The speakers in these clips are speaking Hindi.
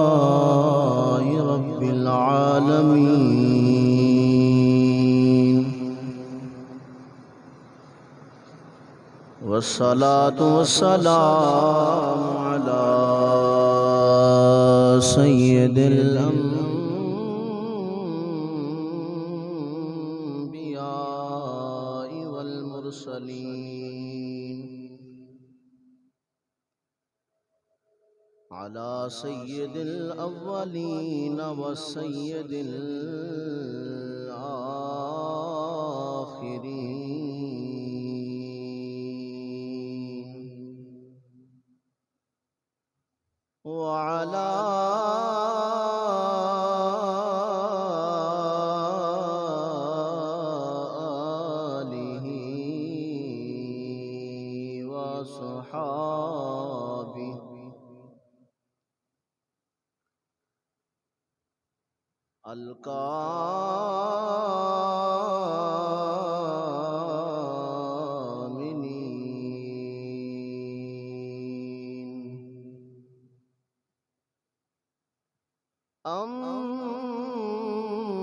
अल्हम्दुलिल्लाहि रब्बिल आलमीन वस्सलातु वस्सलामु अला सय्यिदिल अंबिया'i वल मुरसलीन अला सय्यिदिल अव्वलीन व सय्यिदिल आखिरीन व अला आलिहि व अस्हाबिहि अल-कामिलीन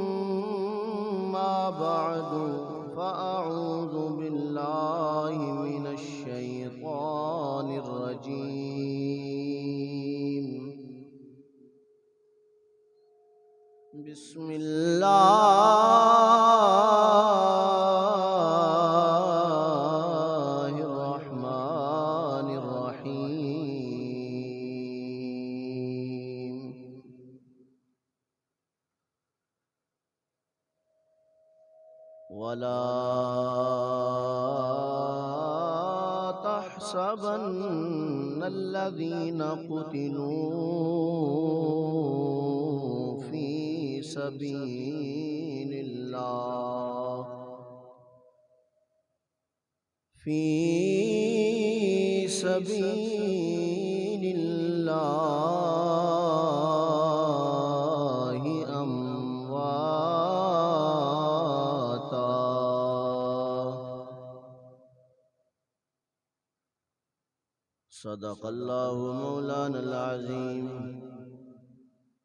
अम्मा बअदु फ़अऊज़ु बिल्लाहि मिनश शैतानिर रजीम बिस्मिल्लाहिर रहमानिर रहीम वला तहसबन्नल्लज़ीना क़ुतिलू फ़ी सबीलिल्लाहि अम्वाता सदक़ल्लाहु मौलानल अज़ीम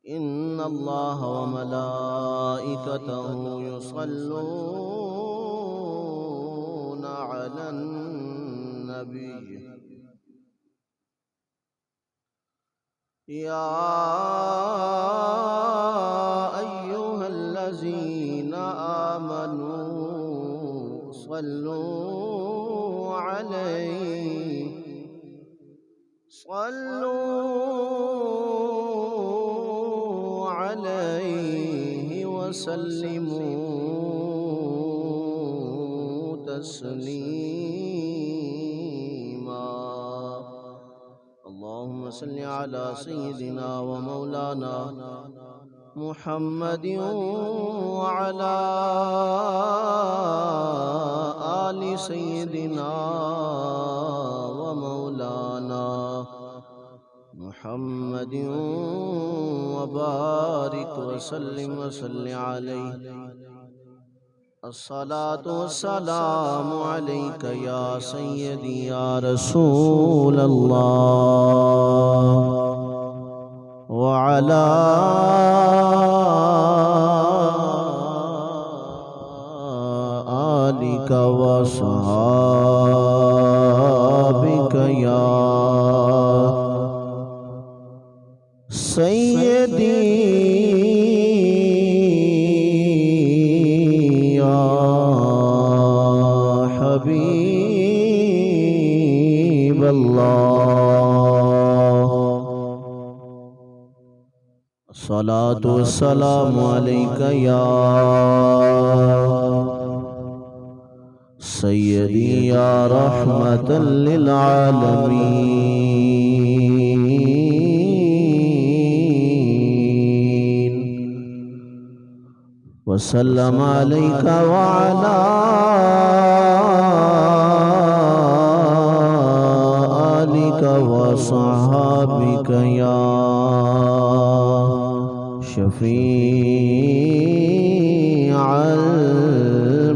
इन्नल्लाह व मलाइकतहु युसल्लूना अलन नबी या अय्युहल्लज़ीना आमनू सल्लू अलैहि वसल्लिमू तस्लीमा अल्लाहुम्मा सल्लि अला सय्यिदिना व मौलाना मुहम्मदिन व अला आलि सय्यिदिना व मौलाना मुहम्मदिन व बारिक व सल्लिम व सल्लि अलैहि अस्सलातु वस्सलामु अलैका या सय्यदी या रसूल अल्लाह व अला आलिका व अस्हाबिका या सय्यदी या हबीब अल्लाह अस्सलातु वस्सलामु अलैका या सय्यदी या रहमतल लिल आलमीन वसल्लम अलैका व अला आलिक व सहाबिक या शफीअल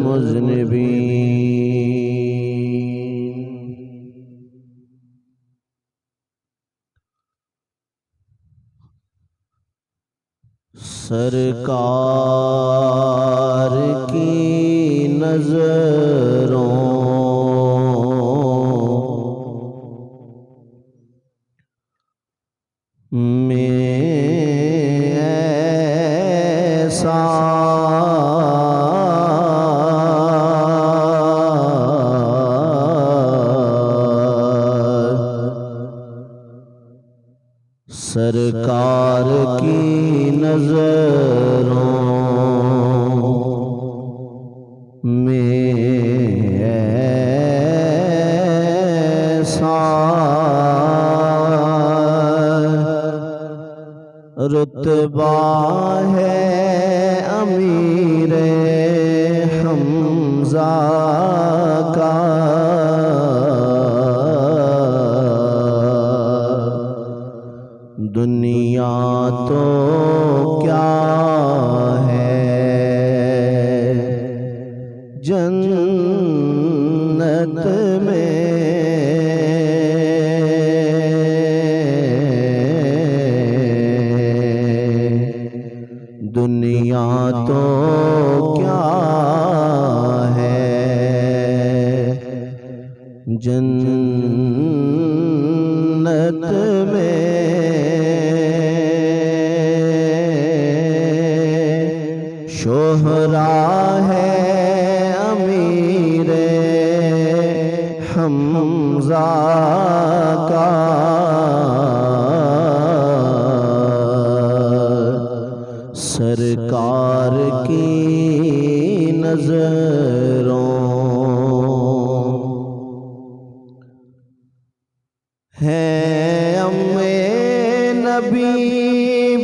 मुज़निबीन। सरकार की नजरों में ऐसा सरकार की नजरों में ऐसा रुतबा है अमीरे हमजा का, दुनिया तो क्या है जन्नत में, दुनिया तो क्या है जन्नत में। शोहरा है अमीरे हमजा का, सरकार की नजरों है अम्मे नबी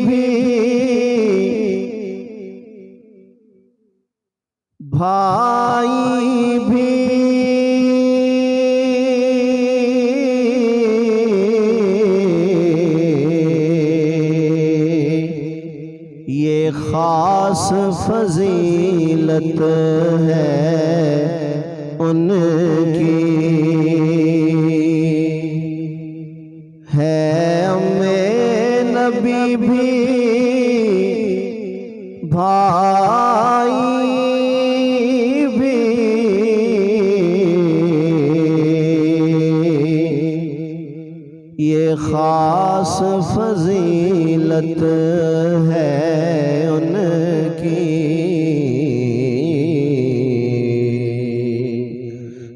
भी भाई भी, ये खास फजीलत है उनकी, है अम्मे नबी भी भाई भी, ये खास फजीलत है उनकी।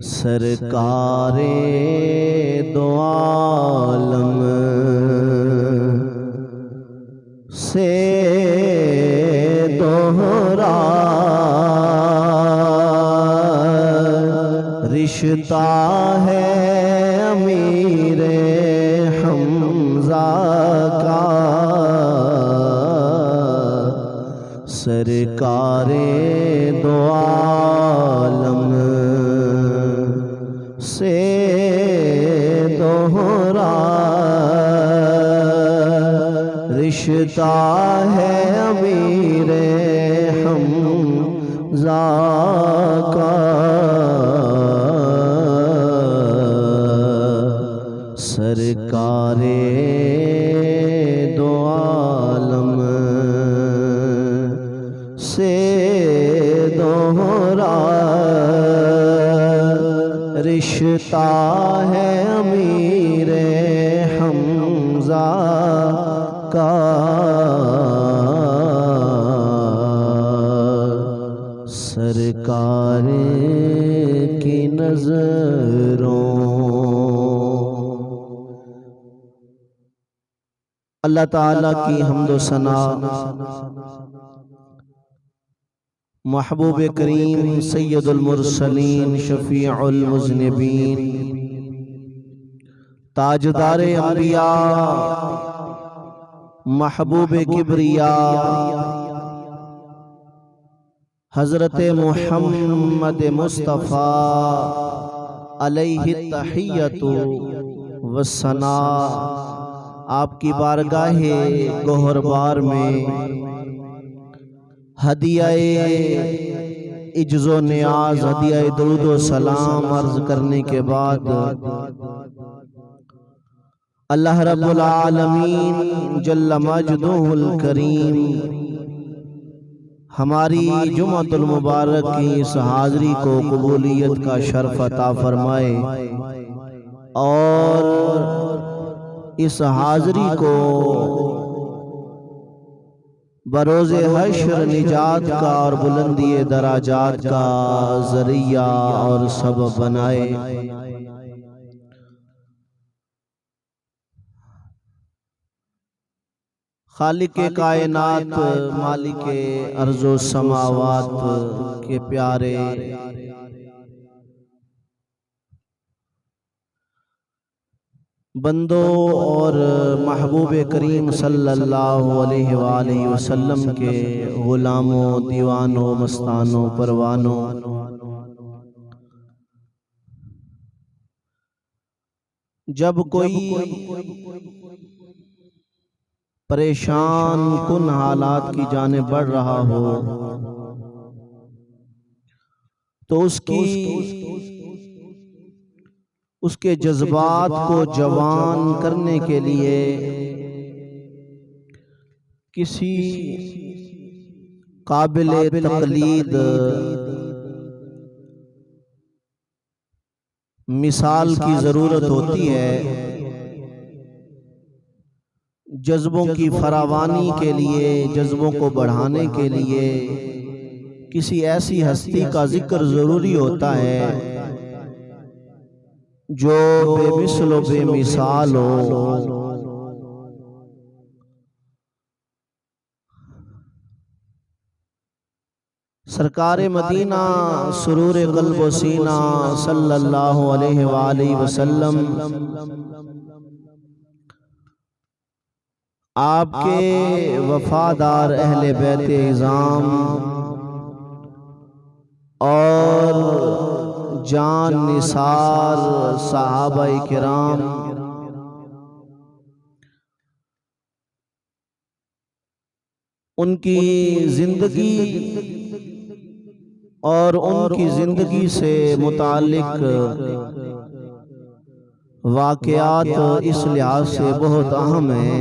सरकारे दो आलम से दोहरा रिश्ता है अमीरे हमजा का, सरकारे दो आलम से दोहरा रिश्ता है अमीरे हमजा का, सरकारे दो आलम से दोहरा रिश्ता है अमीरे हमजा का, सरकार की नजरों। अल्लाह ताला की हम्दो सना महबूब करीम सैयदुल मुरसलीन शफीउल मुज़निबीन ताजदारे अंबिया महबूब किबरिया हज़रत मुहम्मद मुस्तफ़ा अलैहि तहियतु वसना आपकी बारगाहे गोहरबार में हदियाए इज्जो नियाज हदियाए दुरूद व सलाम अर्ज करने के बाद अल्लाह रब्बुल आलमीन जल्ल मजदुहुल करीम हमारी जुमातुल मुबारक की इस हाज़री को कबूलियत का शर्फ अता फरमाए और इस हाज़री को बरोज़े हश्र निजात का और बुलंदी दराजात का ज़रिया और सबब बनाए। खालिके कायनात मालिके अर्ज़ो समावात के प्यारे बंदो और महबूब करीम सल्लल्लाहु अलैहि वसल्लम के गुलामों दीवानों मस्तानों परवानों, जब कोई परेशान कुन हालात की जाने बढ़ रहा हो तो उसके जज्बात को जवान करने के लिए किसी काबिले तकलीद मिसाल की जरूरत होती है। जज्बों की फरावानी के लिए, जज्बों को बढ़ाने के लिए किसी ऐसी हस्ती का जिक्र जरूरी होता है जो बेमिसल बेमिसाल हो। सरकारे मदीना सुरूर क़ल्ब व सीना सल्लल्लाहु अलैहि वसल्लम आपके वफादार अहले बैत इज़ाम और जान निसार सहाबाए किराम उनकी जिंदगी और उनकी जिंदगी से मुतालिक वाक़यात इस लिहाज से बहुत अहम है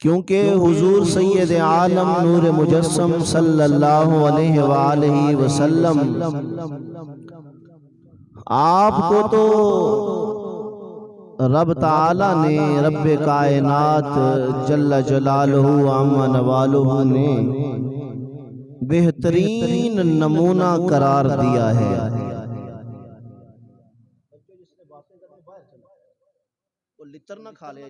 क्योंकि हुजूर सैयद आलम नूर मुजस्सम सल्लल्लाहु अलैहि वसल्लम आपको तो रब ताला ने, रब्बे कायनात जल्ल जलालहू अम्मा नवालुहू ने बेहतरीन नमूना करार दिया है। लितर ना खा ले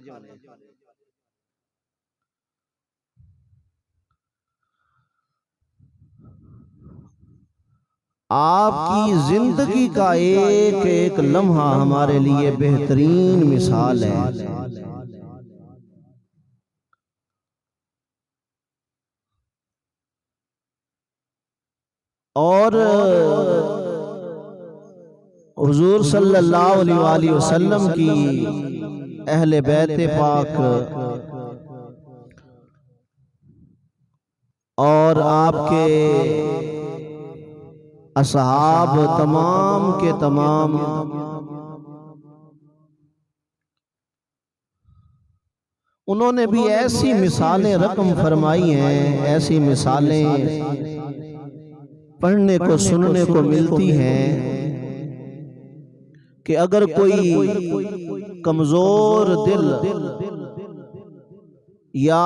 आपकी जिंदगी का एक एक लम्हा हमारे लिए बेहतरीन मिसाल है। और हुजूर सल्लल्लाहु अलैहि वसल्लम की अहले बैत पाक और आपके असहाब तमाम के तमाम उन्होंने भी ऐसी मिसालें रकम फरमाई हैं, ऐसी मिसालें पढ़ने को सुनने को मिलती हैं कि अगर कोई कमजोर दिल या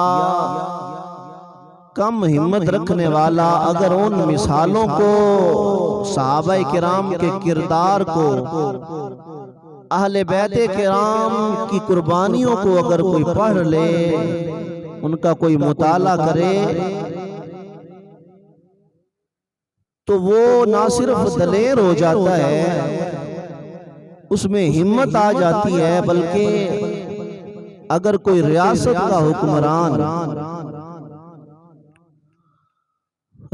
कम हिम्मत रखने वाला अगर उन मिसालों को, सहाबाए किराम के किरदार को, अहले बैते किराम की कुर्बानियों को अगर कोई पढ़ ले, उनका कोई मुताला करे तो वो ना सिर्फ दलेर हो जाता है, उसमें हिम्मत आ जाती है, बल्कि अगर कोई रियासत का हुक्मरान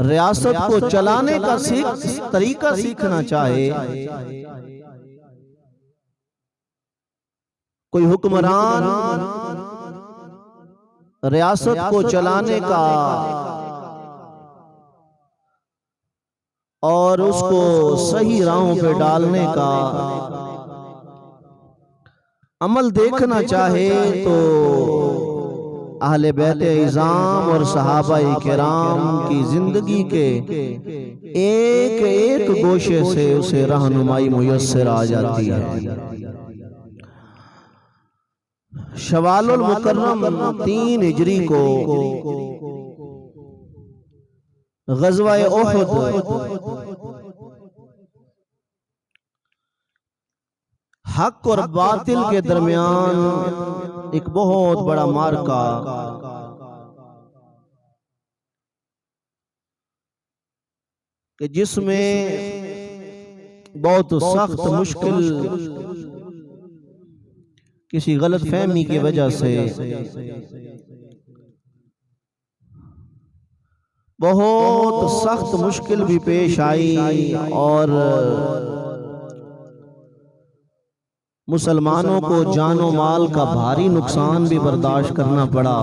रियासत को चलाने का तरीका सीखना चाहे कोई हुक्मरान रियासत को चलाने का और उसको सही राहों पे डालने का अमल देखना चाहे तो अहले बैत इज़ाम और सहाबाए किराम की जिंदगी के एक एक गोशे से उसे रहनुमाई मुयस्सर आ जाती है। शवालुल मुकर्रम 3 हिजरी को ग़ज़वा-ए उहद हक और बातिल के दरमियान एक बहुत बड़ा मार्का कि जिसमें बहुत सख्त मुश्किल किसी गलत फहमी की वजह से बहुत सख्त मुश्किल भी पेश आई और मुसलमानों को जानो माल का भारी नुकसान भी बर्दाश्त करना पड़ा।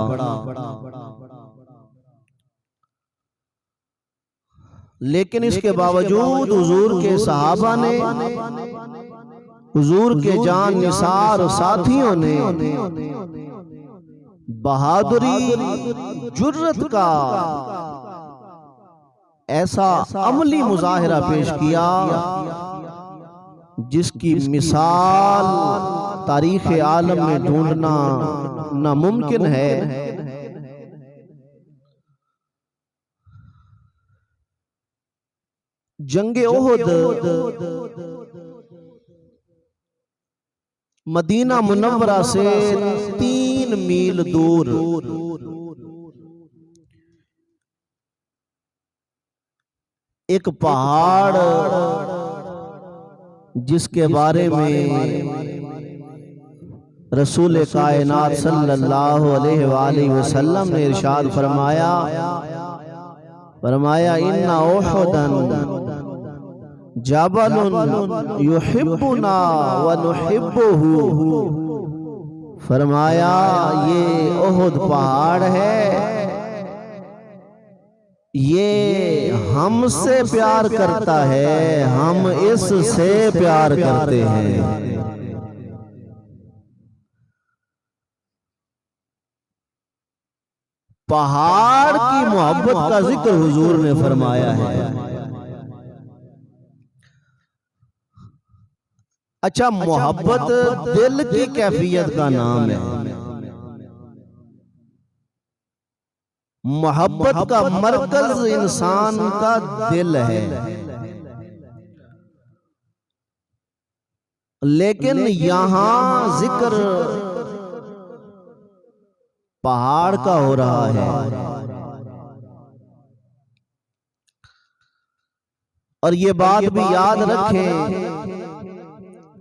लेकिन इसके बावजूद हुजूर के सहाबा ने, हुजूर के जान निसार साथियों ने बहादुरी जुर्रत का ऐसा अमली मुजाहिरा पेश किया जिसकी मिसाल तारीख़ आलम में ढूंढना नामुमकिन है। जंगे उहद मदीना मुनव्वरा से 3 मील दूर एक पहाड़ जिसके बारे में रसूल कायनात सल्लल्लाहु अलैहि वसल्लम ने इरशाद फरमाया इन्ना उहदन जबलुन युहिब्बुना व नुहिब्बुहु। फरमाया ये उहद पहाड़ है, ये हमसे प्यार करता है, हम इससे प्यार करते हैं। पहाड़ की मोहब्बत का जिक्र हुजूर ने फरमाया है। अच्छा, मोहब्बत दिल की कैफियत का नाम है। मोहब्बत का मरकज इंसान का दिल है, लेकिन यहां जिक्र पहाड़ का हो रहा है। और ये बात भी याद रखें,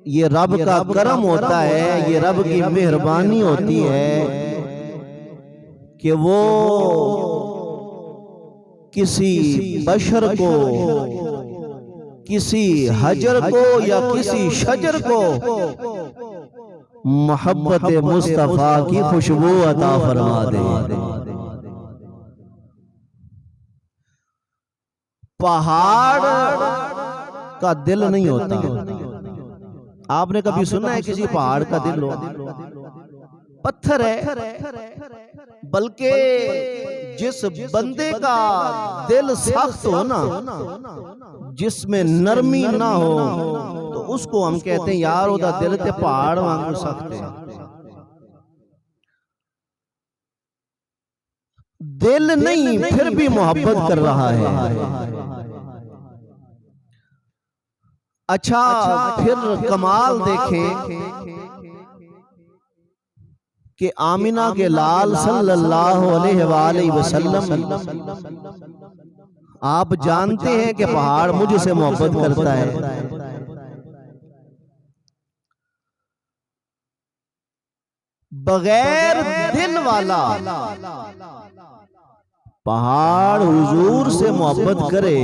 ये रब का करम होता है, ये रब की मेहरबानी होती है कि वो किसी बशर को, किसी हजर को या किसी शजर को मोहब्बत मुस्तफा की खुशबू अता फरमा दे। पहाड़ का दिल नहीं होता। आपने कभी सुना है किसी पहाड़ का दिल हो? पत्थर है, बल्कि जिस बंदे का दिल सख्त हो ना, जिसमें नरमी ना हो, तो उसको हम कहते हैं यार ओदा दिल ते पहाड़ वांगू सख्त है। दिल नहीं फिर भी मोहब्बत कर रहा है। अच्छा, फिर कमाल देखें कि आमिना के लाल सल्लल्लाहु अलैहि वसल्लम, आप जानते हैं कि पहाड़ मुझसे मोहब्बत करता है। बगैर दिल वाला पहाड़ हुजूर से मोहब्बत करे,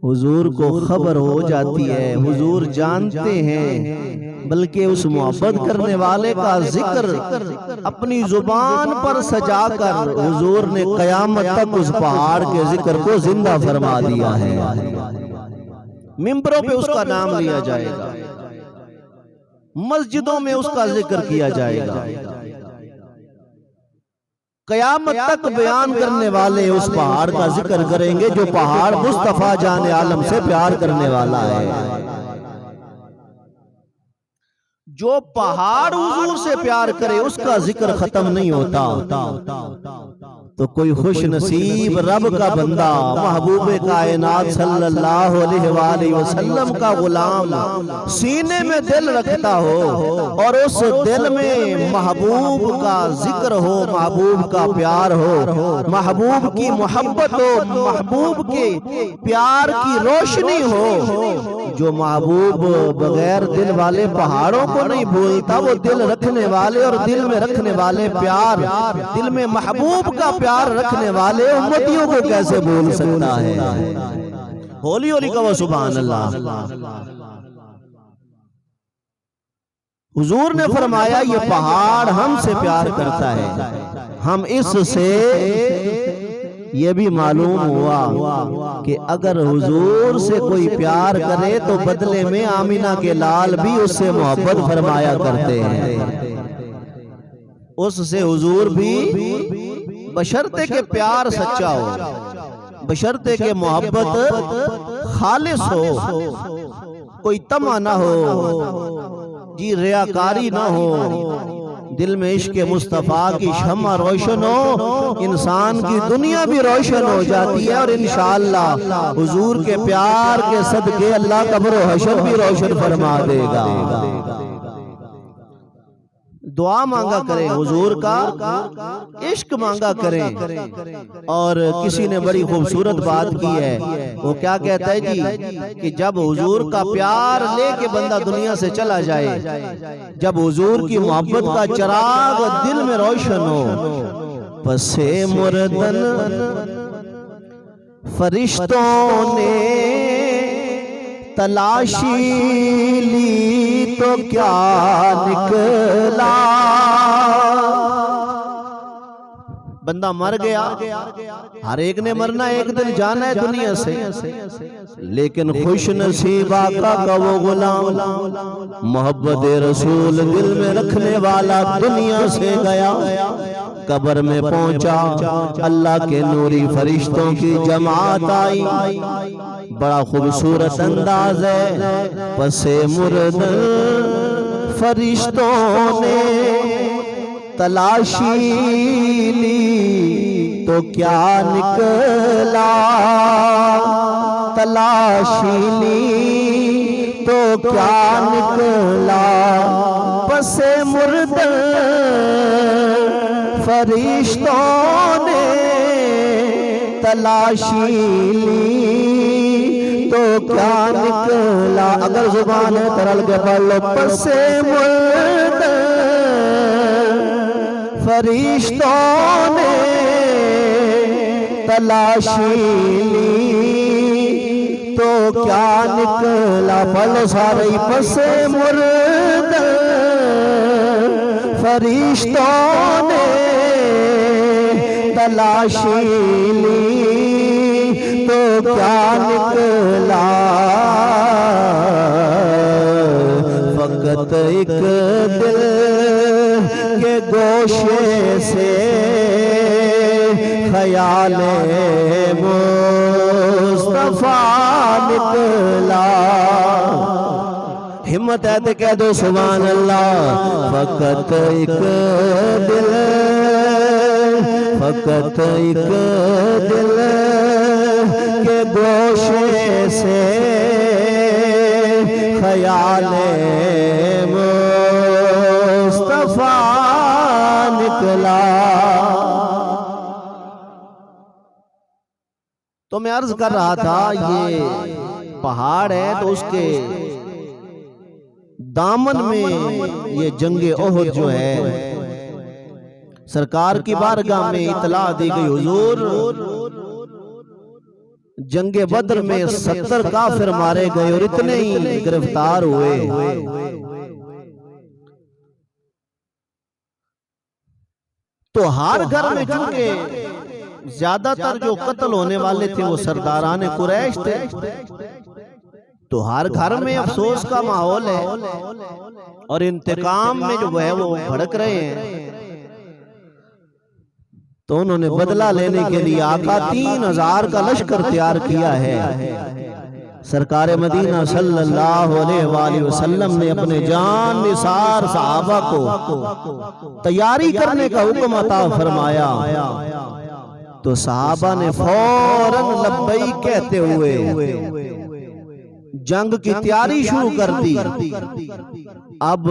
हुजूर को खबर हो जाती है, हुजूर जानते हैं बल्कि उस मोहब्बत करने वाले का जिक्र अपनी जुबान पर सजाकर हुजूर ने कयामत तक उस पहाड़ के जिक्र को जिंदा फरमा दिया है। मिंबरों पे उसका नाम लिया जाएगा, मस्जिदों में उसका जिक्र किया जाएगा, कयामत तक बयान करने वाले उस पहाड़ का जिक्र करेंगे जो पहाड़ मुस्तफा जाने आलम से प्यार करने वाला है। जो पहाड़ हुजूर से प्यार करे उसका जिक्र खत्म नहीं होता। तो कोई खुश नसीब रब का बंदा महबूब कायनात सल्लल्लाहु अलैहि वसल्लम का गुलाम सीने में दिल रखता हो और उस दिल में महबूब का जिक्र हो, महबूब का प्यार हो, महबूब की मोहब्बत हो, महबूब के प्यार की रोशनी हो। जो महबूब बगैर दिल वाले पहाड़ों को नहीं भूलता, वो दिल रखने वाले और दिल में रखने वाले प्यार, दिल में महबूब का प्यार रखने वाले उम्मतियों को कैसे भूल सकता है। होली होली कहो सुभान अल्लाह। हुजूर ने फरमाया ये पहाड़ हमसे प्यार करता है। हम इससे ये भी मालूम हुआ कि अगर हुजूर से कोई प्यार करे तो बदले में आमिना के लाल भी उससे मोहब्बत फरमाया करते हैं। उससे हुजूर भी बशर्ते के प्यार सच्चा हो, बशर्ते के मोहब्बत खालिस हो, कोई तमा ना हो, जी रियाकारी ना हो, दिल में इश्क मुस्तफा की शम्मा रोशन हो, इंसान की दुनिया भी रोशन हो जाती है। और इंशाअल्लाह हुजूर के प्यार के सदके अल्लाह कब्र हशर भी रोशन फरमा देगा। दुआ मांगा करें हुजूर का, इश्क मांगा करें। और किसी ने बड़ी खूबसूरत बात की है, वो क्या कहता है जी कि जब हुजूर का प्यार लेके बंदा दुनिया से चला जाए, जब हुजूर की मोहब्बत का चिराग दिल में रोशन हो, पसे मुर्दन फरिश्तों ने तलाशी ली तो क्या निकला। बंदा मर गया, हर एक ने मरना, एक दिन जाना है दुनिया से, लेकिन खुश नसीबा का वो गुलाम मोहब्बत रसूल दिल में रखने वाला दुनिया से गया, कब्र में पहुंचा, अल्लाह के नूरी फरिश्तों की जमात आई। बड़ा खूबसूरत अंदाज है। पसे मुर्द फरिश्तों ने तलाशी ली तो क्या निकला, तलाशी ली तो क्या निकला। पसे मुर्द फरिश्तों ने तलाशी ली तो क्या निकला। अगर जुबान है तरल के पढ़ लो। पसे मुर्द फरिश्तों ने तलाशी ली तो क्या निकला। पढ़ लो सारे। पसे मुर्द फरिश्तों ने तलाशी ली तो क्या निकला। फकत एक दिल के गोशे से ख्याले मुस्तफा निकला। हिम्मत है तो कह दो सुभान अल्लाह। फकत एक दिल, फकत एक दिल के गोशे से ख्याले मुस्तफा निकला। तो मैं अर्ज कर रहा था ये पहाड़ है तो उसके दामन में ये जंगे ओहद जो है सरकार की बारगाह में इतला दी गई, हुजूर जंगे बद्र में 70 काफिर मारे गए और इतने ही गिरफ्तार हुए। तो हर घर में चूंकि ज्यादातर जो कत्ल होने वाले थे वो सरदारान कुरैश थे, तो हर घर में अफसोस का माहौल है और इंतकाम में जो है वो भड़क रहे हैं। तो उन्होंने बदला लेने के लिए आका 3000 का लश्कर तैयार किया है। सरकार मदीना सल्लल्लाहु अलैहि वसल्लम ने अपने जान निसार सहाबा को तैयारी करने का हुक्म अता फरमाया। तो सहाबा ने फौरन लब्बैक कहते हुए जंग की तैयारी शुरू कर दी। अब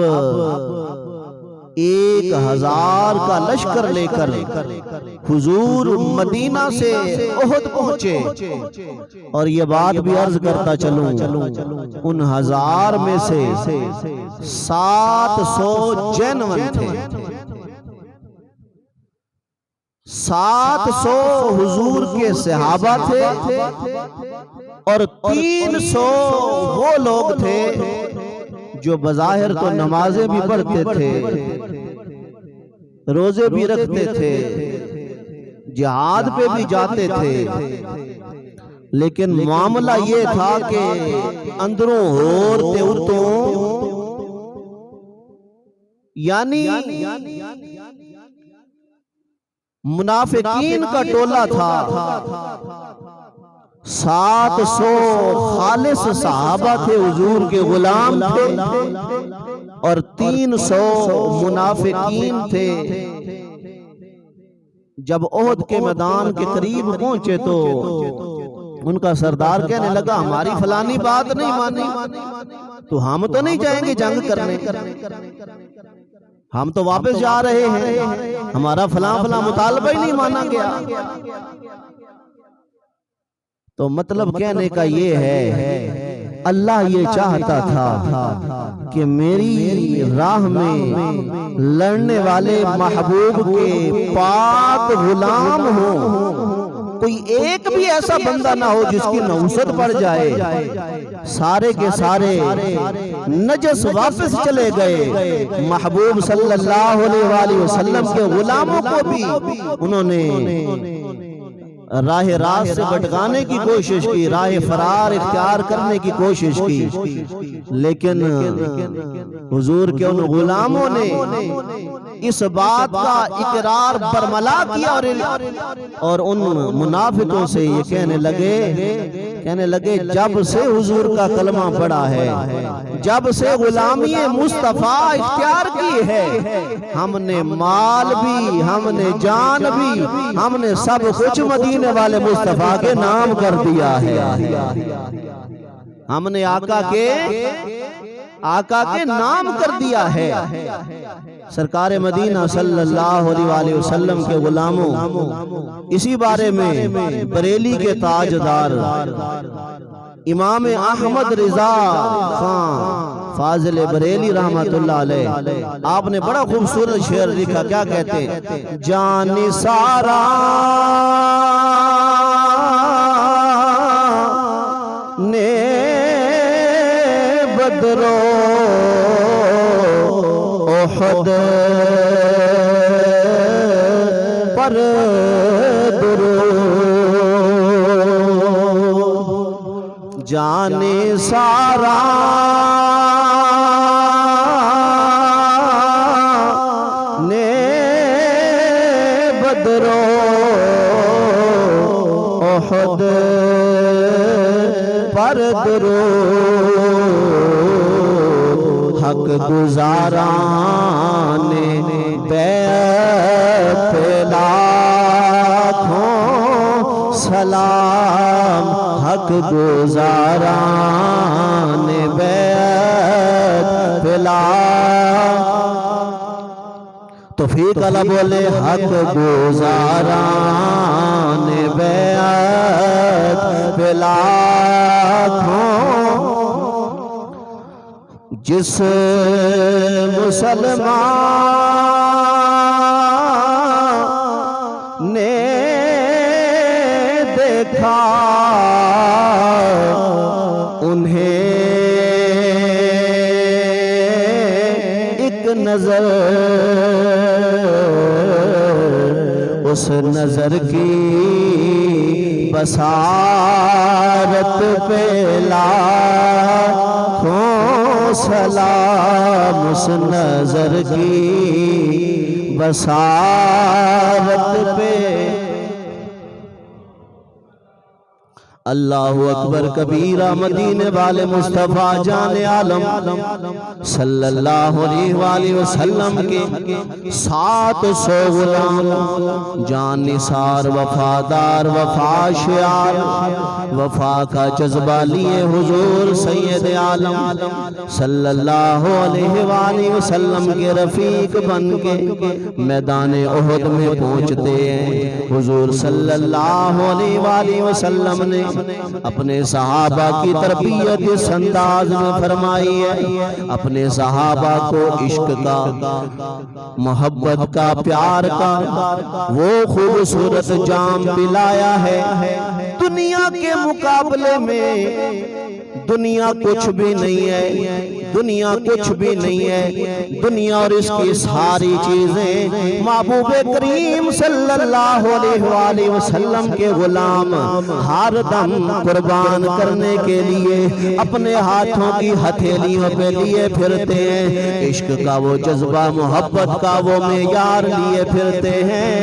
1000 का लश्कर लेकर हुजूर मदीना से ओहद पहुंचे। और ये बात भी अर्ज करता चलूं, उन 1000 में से 700 जैनवन थे, 700 हुजूर के सहाबा थे और 300 वो लोग थे जो बज़ाहिर तो नमाजें भी पढ़ते थे, रोजे भी रखते थे, जिहाद पे भी जाते थे, लेकिन मामला ये था कि अंदरों होर ते उतों यानी मुनाफिकीन का टोला था। 700 खालिस सहाबा थे, हुजूर के गुलाम थे और 300 मुनाफिकीन थे। जब ओहद के मैदान के करीब पहुंचे तो उनका सरदार कहने लगा, हमारी फलानी बात नहीं मानी तो हम तो नहीं जाएंगे जंग करने, हम तो वापस जा रहे हैं, हमारा फला फला मुतालबा ही नहीं माना गया। तो मतलब कहने का ये है, अल्लाह ये चाहता था कि मेरी राह में लड़ने वाले महबूब के पाक गुलाम हो, कोई एक भी ऐसा बंदा ना हो जिसकी नौसत पड़ जाए। सारे के सारे नजस वापस चले गए। महबूब सल्लल्लाहु अलैहि वसल्लम के गुलामों को भी उन्होंने राह रात से भटकाने की कोशिश की, राह फरार इख्तियार करने की कोशिश की, लेकिन हुजूर के उन गुलामों ने इस बात का इकरार बरमला किया और उन मुनाफिकों से ये कहने लगे जब से हुजूर का कलमा पड़ा है, जब से गुलामी मुस्तफा इख्तियार की है, हमने माल भी, हमने जान भी, हमने सब कुछ मदीने वाले मुस्तफा के नाम कर दिया है। हमने आका के नाम कर दिया है। सरकार मदीना सल्लल्लाहु अलैहि वसल्लम के गुलामों, इसी बारे में बरेली के ताजदार इमाम अहमद रिजा खान फाजिल बरेली रहमतुल्लाह अलैह, आपने बड़ा खूबसूरत शेर लिखा। क्या कहते हैं? जान सारा ने बदरो ओहद पर जाने सारा ने बदरो ओहद पर हक गुजारा ने बैत लाखों सलाम, हक गुजारा ने बैत तो फीक अला बोले हक गुजारा ने बैत लाखों, जिस मुसलमान ने देखा उन्हें एक नजर उस नजर की बसारत पे लाखों सलाम, उस नजर की बसारत पे। अल्लाहु अकबर कबीरा। मदीने वाले मुस्तफा जाने आलम सल्लल्लाहु अलैहि वसल्लम के 700 गुलाम जान निसार वफादार वफाशियार वफा का जज्बा लिए हुजूर सैयद आलम सल्लल्लाहु अलैहि वसल्लम के रफीक बन के मैदान उहद में पहुंचते हैं। हुजूर सल्लल्लाहु अलैहि वसल्लम ने अपने सहाबा की तरबियत इस अंदाज में फरमाई है, अपने सहाबा को इश्क का, मोहब्बत का, प्यार का वो खूबसूरत जाम पिलाया है। दुनिया के मुकाबले में दुनिया कुछ भी नहीं है, दुनिया कुछ भी नहीं है। दुनिया और इसकी सारी चीजें महबूबे करीम सल्लल्लाहु अलैहि वसल्लम के गुलाम हर दम कुर्बान करने के लिए अपने हाथों की हथेलियों पे लिए फिरते हैं। इश्क का वो जज्बा, मोहब्बत का वो मेयार लिए फिरते हैं।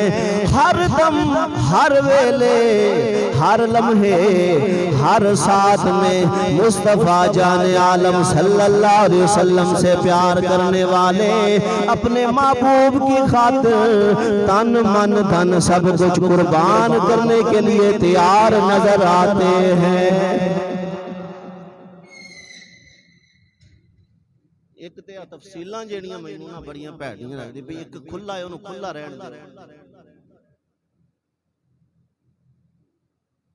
हर दम, हर वेले, हर लम्हे, हर साथ में मुस्तफा जाने आलम सल्लल्लाहु अलैहि वसल्लम से प्यार करने वाले अपने महबूब की खातिर तन मन धन सब कुछ कुर्बान करने के लिए तैयार नजर आते हैं। एक ते तफसीलां जेड़ियां मैनूं ना बड़ियां भैड़ियां लगदी भी एक खुला है ओनू खुला रहन दे।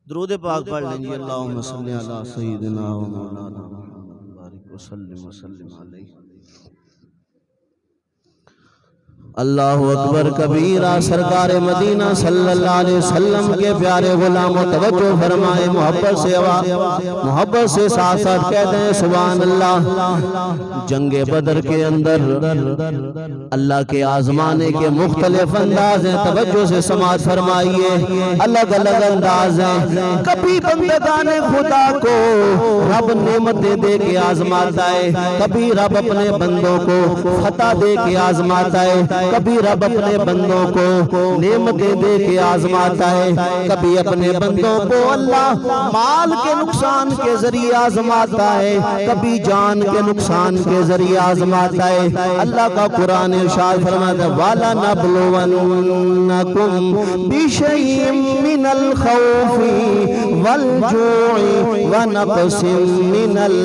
दुरूद पाक पढ़ लें जी। अल्लाहुम्मा सल्ली अला सय्यिदिना व मौलाना मुहम्मद बारिक व सल्लिम अलैहि। अल्लाहु अकबर कबीरा। सरकार मदीना सल्लल्लाहु अलैहि वसल्लम के प्यारे गुलामों तवज्जो फरमाए, मोहब्बत से मोहब्बत से साथ साथ कहते हैं सुभान अल्लाह। जंगे बदर के अंदर अल्लाह के आजमाने के मुख्तलिफ अंदाज हैं, तवज्जो से समाज फरमाइए। अलग अलग अंदाज हैं। कभी बंदगाने खुदा को रब नेमतें दे के आजमाता है, कभी रब अपने बंदों को फतह दे के आजमाता है, कभी रब अपने बंदों को नेमतें दे के आजमाता है, कभी अपने बंदों को अल्लाह माल के नुकसान के जरिए आजमाता है, कभी जान के नुकसान के जरिए आजमाता है। अल्लाह का कुरान इरशाद फरमाता है वाला नबलुवन्नकुम बिशैइन मिनल खौफि वल जूइ व नक़सिम मिनल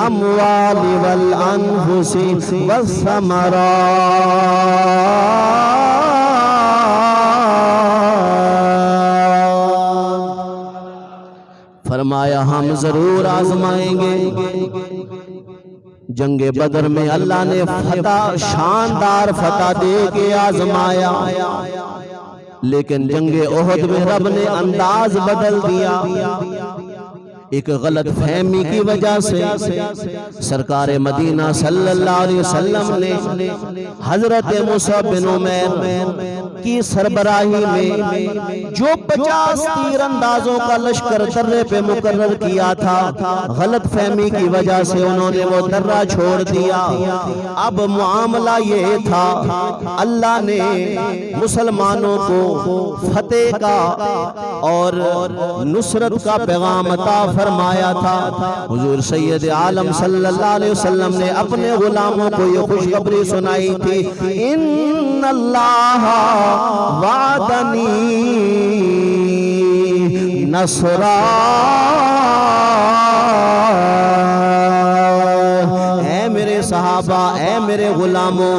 अमवालि वल अनफुसि वस्समरात। फरमाया हम जरूर आजमाएंगे। जंगे बदर में अल्लाह ने फतह, शानदार फतह दे के आजमाया, लेकिन जंगे ओहद में रब ने अंदाज बदल दिया। एक गलत फहमी की वजह से सरकार मदीना सल्लल्लाहु अलैहि वसल्लम ने हजरत मुसा बिन उमैर की सरबराही में जो 50 तीर अंदाजों का लश्कर दर्रे पे मुकर्रर किया था, गलत फहमी की वजह से उन्होंने वो दर्रा छोड़ दिया। अब मामला ये था, अल्लाह ने मुसलमानों को फतेह का और नुसरत का पैगाम अता फरमाया था। हुजूर सैयद आलम सल्लल्लाहु अलैहि वसल्लम ने अपने गुलामों को ये खुशखबरी सुनाई थी, इन्नल्लाह वादनी नसरा। ऐ मेरे सहाबा, ऐ मेरे गुलामों,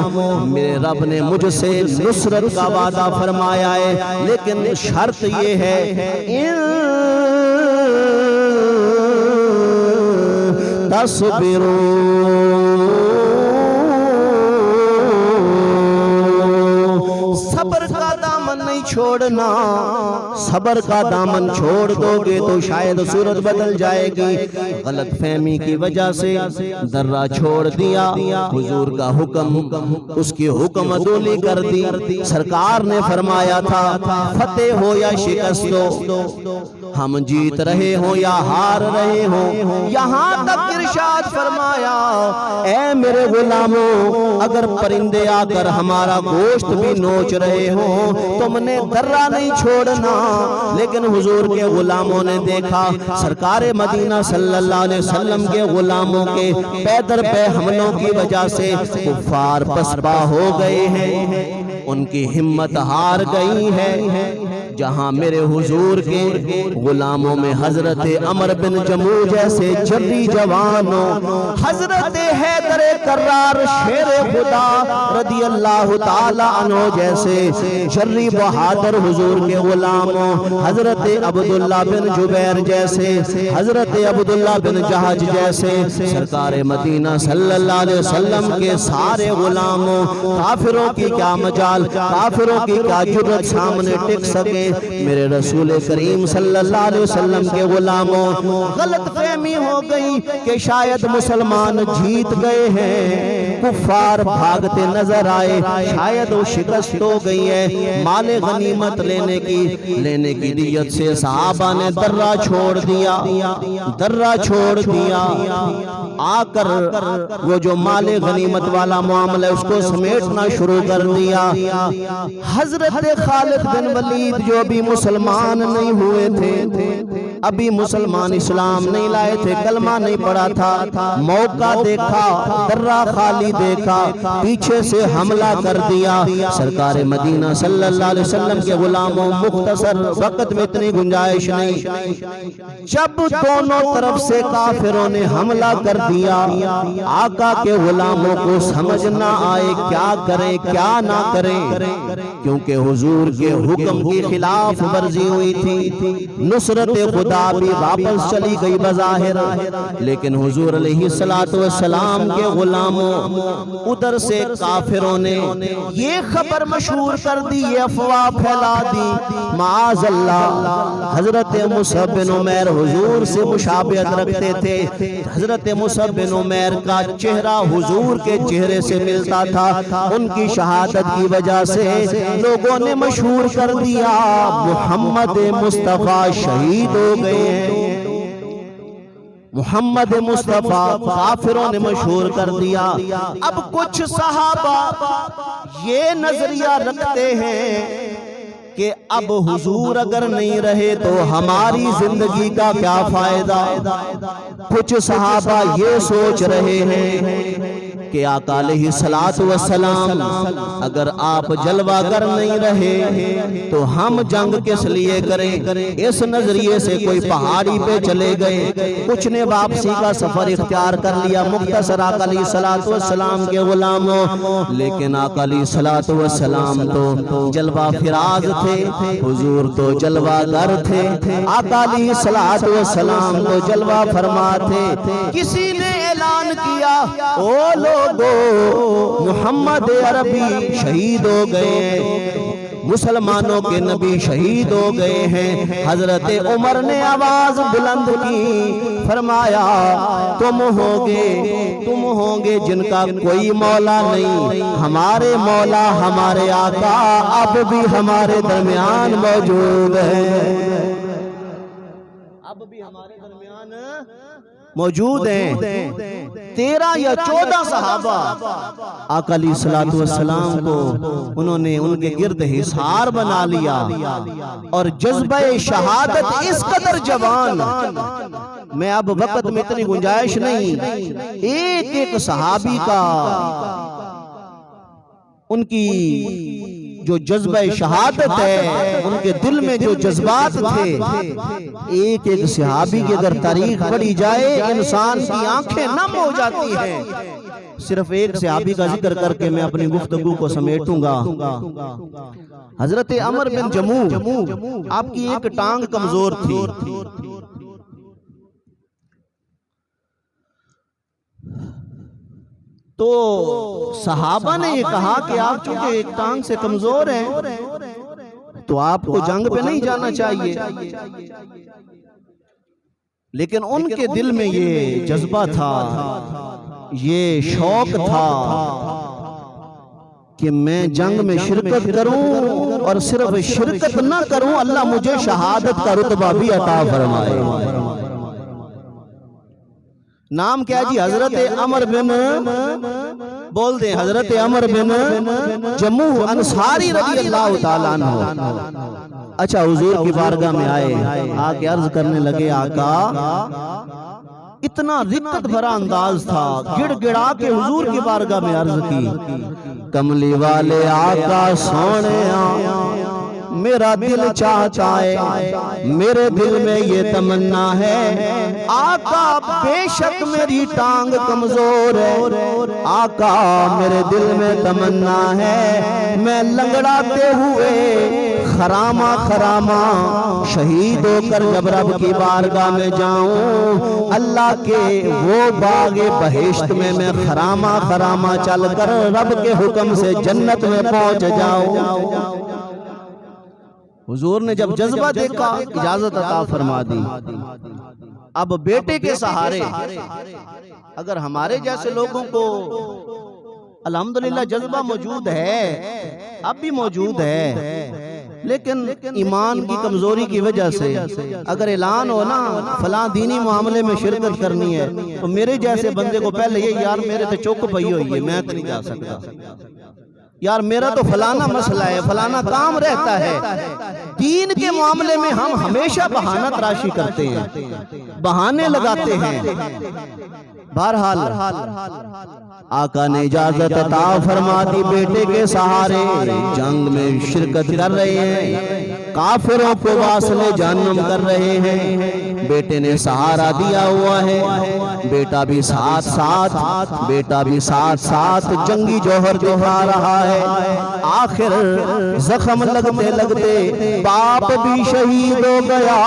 मेरे रब ने मुझसे नुसरत का वादा फरमाया है, लेकिन शर्त ये है तस्बिरू, सब्र का दामन नहीं छोड़ना, सब्र का दामन छोड़ दोगे तो शायद सूरत बदल जाएगी। गलत फहमी की वजह से दर्रा छोड़ दिया, हुजूर का हुक्म, उसकी हुक्म अदूली कर दी। सरकार ने फरमाया था फतेह हो या शिकस्त हो, हम जीत रहे हो या हार रहे हो। यहाँ तक इरशाद फरमाया ऐ मेरे गुलामों, अगर परिंदे आकर हमारा गोश्त भी नोच रहे हो तुमने दर्रा नहीं छोड़ना। लेकिन हुजूर के गुलामों ने देखा सरकारे मदीना सल्लल्लाहु अलैहि वसल्लम के गुलामों के पैदर पे हमलों की वजह से कुफ्फार पसपा हो गए हैं, उनकी हिम्मत हार गई है। जहां मेरे हुजूर के गुलामों में हजरत अमर बिन जमू जैसे जल्दी जवानों, हजरत हैदर कर्रार शेर खुदा रदी अल्लाह ताला अन्हु जैसे जर्री बहादुर हुजूर के गुलामों, हजरत अब्दुल्ला बिन जुबैर जैसे, हजरत अब्दुल्ला बिन जहाज जैसे सरकार मदीना सल्लल्लाहु अलैहि वसल्लम के सारे गुलामों, काफिरों की क्या मजाल, काफिरों की क्या जुर्रत सामने टिक सके। मेरे रसूल करीम सल्लल्लाहु अलैहि वसल्लम के गुलामों, गलत फहमी हो गई कि शायद मुसलमान जीत गए हैं, कुफ्फार भागते नजर आए, शायद वो शिकस्त हो गई है। माले गनीमत लेने की नियत से सहाबा ने दर्रा छोड़ दिया, दर्रा छोड़ दिया। आकर वो जो माले गनीमत वाला मामला उसको समेटना शुरू कर दिया। हजरत खालिद बिन वलीद जो भी मुसलमान नहीं हुए थे, अभी मुसलमान इस्लाम नहीं लाए थे, कलमा नहीं पड़ा था, मौका देखा, दर्रा खाली देखा, पीछे से हमला कर दिया। सरकार मदीना सल्लल्लाहु अलैहि वसल्लम के गुलामों, मुख्तसर वक्त में इतनी गुंजाइश नहीं, जब दोनों तरफ से काफिरों ने हमला कर दिया, आका के गुलामों को समझ ना आए क्या करें क्या ना करें, क्योंकि हुजूर के हुक्म के खिलाफ वर्जी हुई थी। नुसरत खुदा भी वापस चली गई बज़ाहिर, लेकिन हुजूर अलैहिस्सलातु वस्सलाम के गुलामों, उधर से काफिरों ने ये खबर मशहूर कर दी, ये अफवाह फैला दी, माअज़ल्लाह हजरत मुसअब बिन उमैर हुजूर से मुशाबिहत रखते थे। हजरत मुसअब बिन उमैर का चेहरा हुजूर के चेहरे से मिलता था। उनकी शहादत की वजह से लोगों ने मशहूर कर दिया मोहम्मद मुस्तफा शहीद हो गए हैं, मोहम्मद मुस्तफा। काफिरों ने मशहूर कर दिया। अब कुछ सहाबा ये नजरिया रखते हैं कि अब हुजूर अगर नहीं रहे तो हमारी जिंदगी का क्या फायदा। कुछ सहाबा ये सोच रहे हैं कि आका अलैहिस्सलातु वस्सलाम अगर आप जलवागर नहीं रहे तो हम जंग किस लिए करें। इस नजरिए से कोई पहाड़ी पे चले गए, कुछ ने वापसी का सफर इख्तियार कर लिया, मुख्तसर आका अलैहिस्सलातु वस्सलाम के गुलामों। लेकिन आका अलैहिस्सलातु वस्सलाम तो जलवा फिराज थे, हुजूर तो जलवागर थे, आका अलैहिस्सलातु वस्सलाम तो जलवा फरमा थे। किसी ने ऐलान किया ओ लोगो मोहम्मद अरबी शहीद हो गए, मुसलमानों के नबी शहीद हो गए हैं। हजरत उमर ने आवाज बुलंद की, फरमाया तुम होगे जिनका कोई मौला नहीं, हमारे मौला हमारे आका अब भी हमारे दरमियान मौजूद है, अब भी हमारे दरमियान मौजूद हैं। 13 या 14 सहाबा आका अलैहिस्सलातु वस्सलाम को उन्होंने उनके गिर्द हिसार बना लिया और जज्बे शहादत इस कदर जवान, मैं अब वक्त में इतनी गुंजाइश नहीं, एक एक सहाबी का उनकी जो जज्बा शहादत है, उनके दिल में जो जज्बात थे, एक एक सहाबी की अगर तारीख पढ़ी जाए इंसान की आंखें नम हो जाती हैं। सिर्फ एक सहाबी का जिक्र करके मैं अपनी गुफ्तगू को समेटूंगा। हजरत अमर बिन जमू, आपकी एक टांग कमजोर थी, तो सहाबा ने ये कहा कि आप चूंकि एक टांग से कमजोर हैं तो आपको जंग पे नहीं जाना चाहिए, लेकिन उनके दिल में ये जज्बा था, ये शौक था कि मैं जंग में शिरकत करूं, और सिर्फ शिरकत ना करूं, अल्लाह मुझे शहादत का रुतबा भी अता फरमाए। नाम क्या जी? हजरत अमर बिन, बोल दें, हजरत अमर बिन जमूह अंसारी रज़ी अल्लाह ताला अन्हु। अच्छा, हुजूर की बारगाह में आए, आके अर्ज करने लगे, आका, इतना रिक्कत भरा अंदाज था, गिड़गिड़ा के हुजूर की बारगाह में अर्ज की, कमली वाले आका सोने, मेरा दिल चाहता है, मेरे दिल में ये तमन्ना है, आका बेशक मेरी टांग कमजोर है, आका मेरे दिल में तमन्ना है, मैं लंगड़ाते हुए खरामा खरामा शहीद होकर जब रब की बारगाह में जाऊं, अल्लाह के वो बागे बहिश्त में मैं खरामा खरामा चलकर रब के हुक्म से जन्नत में पहुंच जाऊं। हुजूर ने जब जज्बा देखा, इजाजत अता फरमा दी। अब बेटे के सहारे अगर हमारे जैसे लोगों को अल्हम्दुलिल्लाह जज्बा मौजूद है, अब भी मौजूद है, लेकिन ईमान की कमजोरी की वजह से अगर ऐलान हो ना फलां दीनी मामले में शिरकत करनी है, तो मेरे जैसे बंदे को पहले ये, यार मेरे तो चौक पई हुई है, मैं तो नहीं जा सकता, यार मेरा तो फलाना मसला है, फलाना काम रहता है। दीन के मामले में हम हमेशा बहाना तराशी करते हैं, बहाने लगाते हैं। बहरहाल आका ने इजाजत अता फरमा दी, बेटे के सहारे जंग में शिरकत कर रहे हैं, काफिरों को वासले जहन्नम कर रहे हैं। बेटे ने सहारा दिया हुआ है, बेटा भी साथ साथ जंगी जौहर दिखा रहा है। आखिर जख्म लगते लगते बाप भी शहीद हो गया,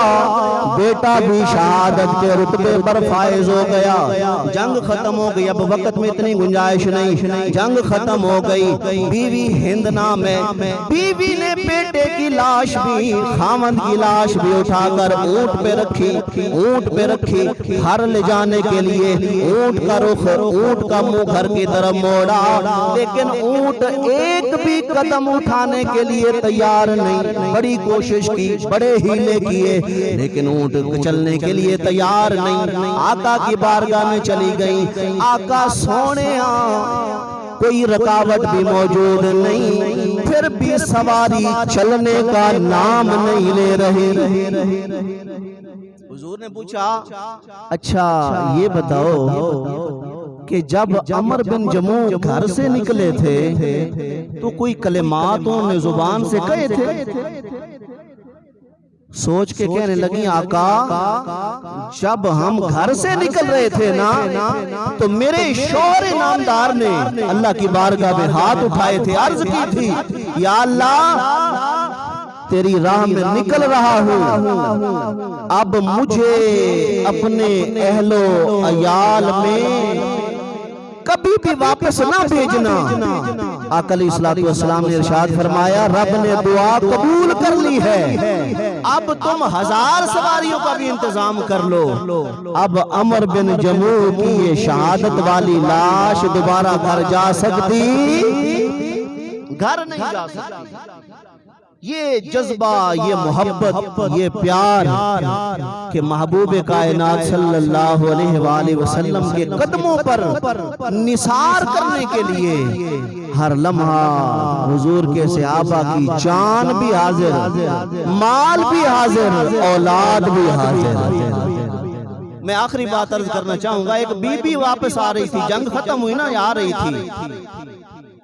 बेटा भी शहादत के रुतबे पर फायज हो गया। जंग खत्म हो गई, अब वक्त में इतनी गुंजाइश नहीं, जंग खत्म हो गई। बीवी हिंद नाम है, बीवी ने बेटे की लाश भी, खामद की लाश भी उठाकर ऊंट पे रखी, घर ले जाने के लिए ऊंट का रुख, ऊंट का मुंह घर की तरफ मोड़ा, लेकिन ऊंट एक भी कदम उठाने के लिए तैयार नहीं। बड़ी कोशिश की, बड़े हीले किए, लेकिन ऊंट चलने के लिए तैयार नहीं। आका की बारगाह में चली गई, आका सोने कोई रुकावट भी मौजूद नहीं, फिर भी सवारी चलने का नाम नहीं ले रही। हुजूर ने पूछा, अच्छा ये बताओ कि जब अमर बिन जमूह घर से निकले थे तो कोई कलिमात उन्होंने जुबान से कहे थे? सोच के कहने लगी, आका जब हम घर से निकल रहे थे ना, तो मेरे शौहर नामदार ने अल्लाह की बारगाह में हाथ उठाए थे, अर्ज की थी, या अल्लाह तेरी राह में निकल रहा हूँ, अब मुझे अपने अहलो अयाल में कभी भी वापस ना भेजना। आका अलैहिस्सलातु वस्सलाम ने इरशाद फरमाया, रब ने दुआ कबूल कर ली है, अब तुम 1000 सवारियों का भी इंतजाम कर लो। अब अमर बिन जमूह की ये शहादत वाली लाश दोबारा घर जा सकती? घर नहीं जा सकती। ये जज्बा, ये मोहब्बत, ये प्यार के महबूब कायनात सल्लल्लाहु अलैहि वसल्लम के कदमों पर निसार करने के लिए हर लम्हा हुजूर के सहाबा की जान भी हाजिर, माल भी हाजिर, औलाद भी हाजिर। मैं आखिरी बात अर्ज करना चाहूंगा, एक बीबी वापस आ रही थी, जंग खत्म हुई ना, आ रही थी,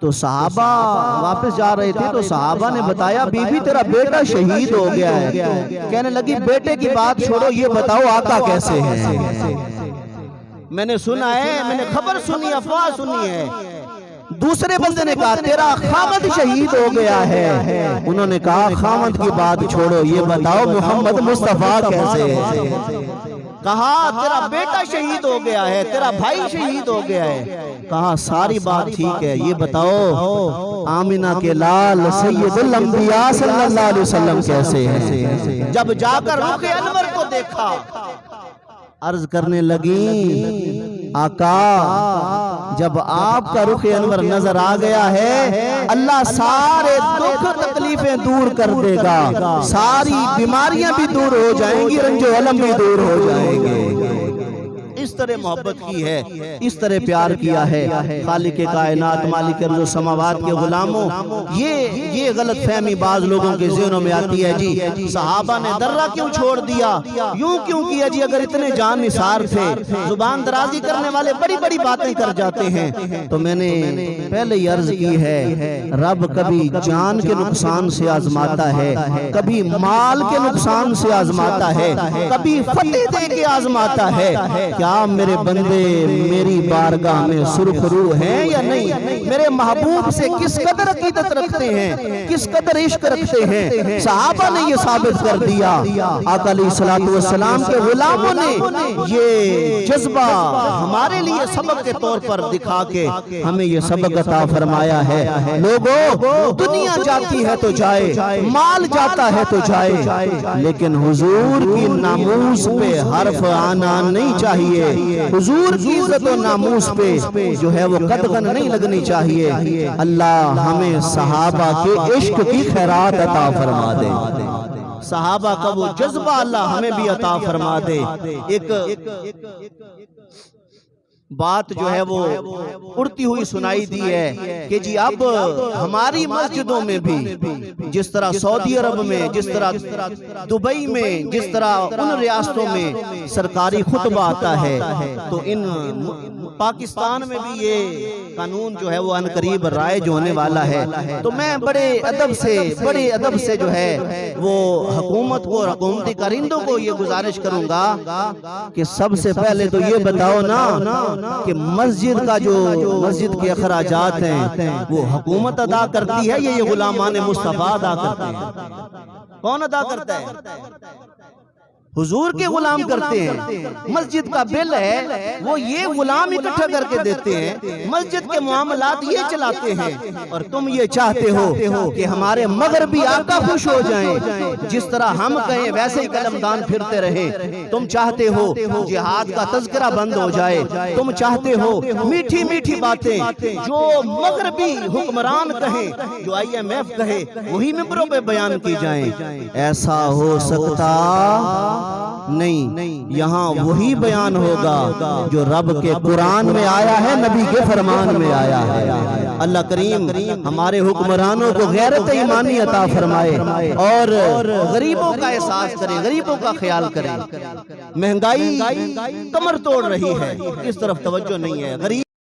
तो सहाबा वापस जा रहे थे, तो सहाबा ने बताया, बीबी तेरा बेटा शहीद हो गया है। कहने लगी, बेटे की बात छोड़ो, ये बताओ आका कैसे हैं? मैंने सुना है, मैंने खबर सुनी, अफवाह सुनी है। दूसरे बंदे ने कहा, तेरा खामद शहीद हो गया है। उन्होंने कहा, खामद की बात छोड़ो, ये बताओ मोहम्मद मुस्तफा कैसे है? कहा तेरा बेटा शहीद हो गया है, तेरा भाई शहीद हो गया है। कहा सारी बात ठीक है, ये बताओ आमिना के लाल सैयदुल अंबिया सल्लल्लाहु अलैहि वसल्लम कैसे हैं? जब जाकर रुखे अनवर को देखा, अर्ज करने लगी आका जब आपका रुखे अनवर नजर आ गया है, अल्लाह सारे दुख तकलीफें दूर कर देगा, सारी बीमारियां भी दूर हो जाएंगी, रंजो अलम भी दूर हो जाएंगे। इस तरह मोहब्बत की है, इस तरह प्यार किया है। खालिक कायनात मालिक अर्ज़ व समावात के गुलामों, ये गलत फहमी बाज लोगों के ज़हनों में आती है जी सहाबा ने दर्रा क्यों छोड़ दिया, यूं क्यों किया जी, अगर इतने जान निसार थे। जुबान दराजी करने वाले बड़ी बड़ी बातें कर जाते हैं। तो मैंने पहले ही अर्ज की है, रब कभी जान के नुकसान से आजमाता है, कभी माल के नुकसान से आजमाता है, कभी फतेह दे के आजमाता है। क्या मेरे बंदे मेरी बारगाह में सुरखरू हैं या नहीं? मेरे महबूब से किस कदर अकीदत रखते हैं, किस कदर इश्क रखते हैं? सहाबा ने ये साबित कर दिया, आका अलैहिस्सलातु वस्सलाम के गुलामों ने ये जज्बा हमारे लिए सबक के तौर पर दिखा के हमें ये सबक अता फरमाया है। लोगों, दुनिया जाती है तो जाए, माल जाता है तो जाए, लेकिन हुजूर की नामूस पे हर्फ आना नहीं चाहिए। हुजूर की इज्जत और नामूस पे जो है वो कदगन नहीं लगनी चाहिए। अल्लाह हमें सहाबा के इश्क की खैरात अता फरमा दे, सहाबा का वो जज्बा अल्लाह हमें भी अता फरमा दे। एक बात जो है वो उड़ती हुई सुनाई दी है कि जी अब हमारी मस्जिदों में भी जिस तरह सऊदी अरब में, जिस तरह दुबई में, जिस तरह उन रियासतों में सरकारी खुतबा आता है, तो इन पाकिस्तान में भी ये कानून जो है वो अनकरीब राइज होने वाला है। तो मैं बड़े अदब से जो है वो हुकूमत को और हुकूमती कारिंदों को ये गुजारिश करूंगा कि सबसे पहले तो ये बताओ ना कि मस्जिद का जो मस्जिद के अखराजात हैं वो हुकूमत अदा करती है या ये गुलामान मुस्तफा अदा करते हैं? कौन अदा करता है? हुजूर के गुलाम करते हैं। मस्जिद का बिल है वो ये गुलाम इकट्ठा करके देते हैं, मस्जिद के मामलात ये चलाते हैं। और तुम ये चाहते हो कि हमारे मगरबी आका खुश हो जाएं, जिस तरह हम कहें वैसे ही कलमदान फिरते रहे। तुम चाहते हो जिहाद का तज़किरा बंद हो जाए, तुम चाहते हो मीठी मीठी बातें जो मगरबी हुक्मरान कहें, जो IMF कहे, वही मिंबरों पे बयान की जाएं। ऐसा हो सकता नहीं, यहाँ वही बयान होगा जो रब के कुरान में आया है, नबी के फरमान में आया है। अल्लाह करीम हमारे हुक्मरानों को गैरत ईमानी अता फरमाए और गरीबों का एहसास करें, गरीबों का ख्याल करें। महंगाई कमर तोड़ रही है, इस तरफ तवज्जो नहीं है। गरीब